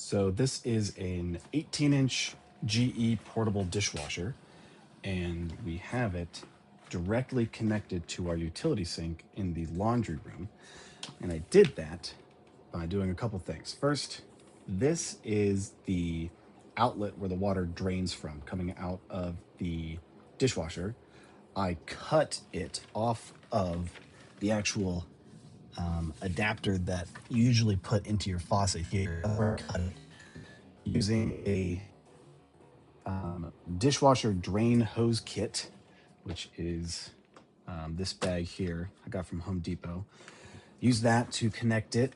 So this is an 18-inch GE portable dishwasher, and we have it directly connected to our utility sink in the laundry room. And I did that by doing a couple things. First, this is the outlet where the water drains from, coming out of the dishwasher. I cut it off of the actual adapter that you usually put into your faucet here. Cut it using a dishwasher drain hose kit, which is this bag here I got from Home Depot. Used that to connect it,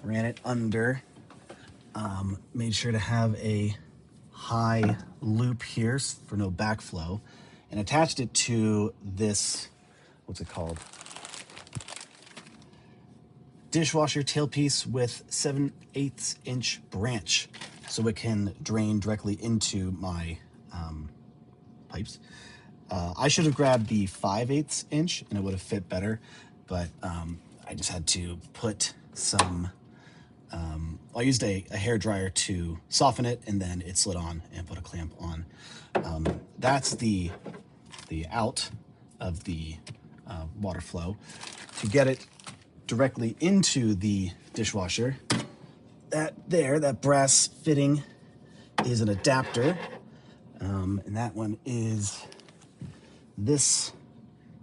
ran it under, made sure to have a high loop here for no backflow, and attached it to this, what's it called? Dishwasher tailpiece with 7/8 inch branch, so it can drain directly into my pipes. I should have grabbed the 5/8 inch and it would have fit better, but I just had to put some, I used a hair dryer to soften it, and then it slid on and put a clamp on. That's the out of the water flow. To get it directly into the dishwasher, that brass fitting is an adapter, and that one is this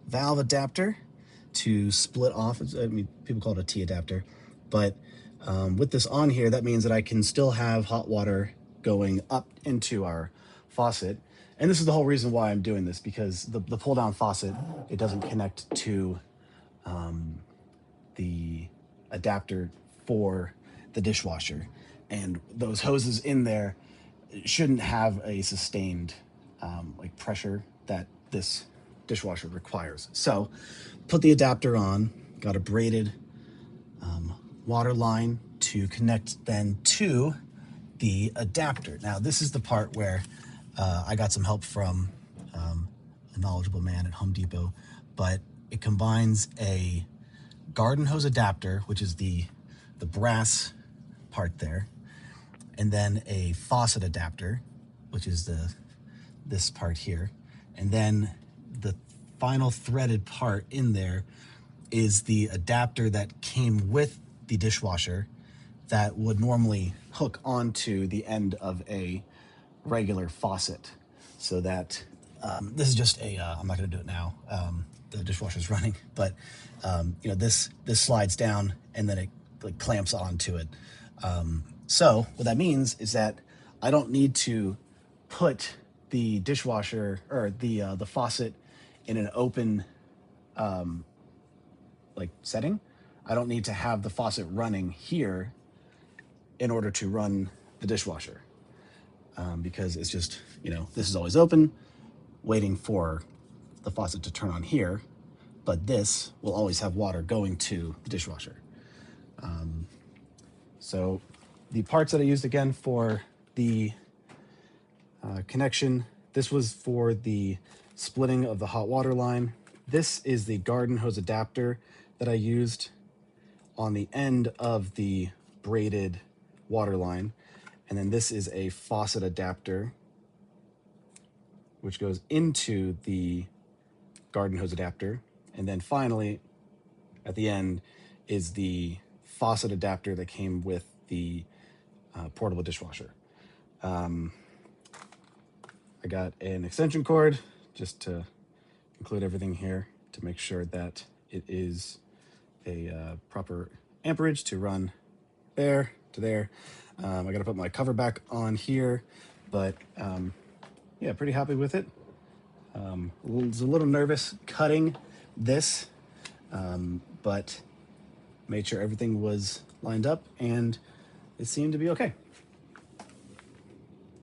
valve adapter to split off. I mean, people call it a T adapter, but with this on here, that means that I can still have hot water going up into our faucet. And this is the whole reason why I'm doing this, because the pull down faucet, it doesn't connect to the adapter for the dishwasher, and those hoses in there shouldn't have a sustained like pressure that this dishwasher requires. So put the adapter on, got a braided water line to connect then to the adapter. Now this is the part where I got some help from a knowledgeable man at Home Depot, but it combines a garden hose adapter, which is the brass part there, and then a faucet adapter, which is this part here, and then the final threaded part in there is the adapter that came with the dishwasher that would normally hook onto the end of a regular faucet. So that this is just a I'm not going to do it now, the dishwasher's running, but you know, this slides down and then it like clamps onto it. So what that means is that I don't need to put the dishwasher or the faucet in an open like setting. I don't need to have the faucet running here in order to run the dishwasher, because it's just, you know, this is always open, waiting for the faucet to turn on here, but this will always have water going to the dishwasher. So the parts that I used again for the connection, this was for the splitting of the hot water line. This is the garden hose adapter that I used on the end of the braided water line. And then this is a faucet adapter, which goes into the garden hose adapter. And then finally, at the end, is the faucet adapter that came with the portable dishwasher. I got an extension cord just to include everything here to make sure that it is a proper amperage to run there to there. I got to put my cover back on here, but yeah, pretty happy with it. Was a little nervous cutting this, but made sure everything was lined up and it seemed to be okay.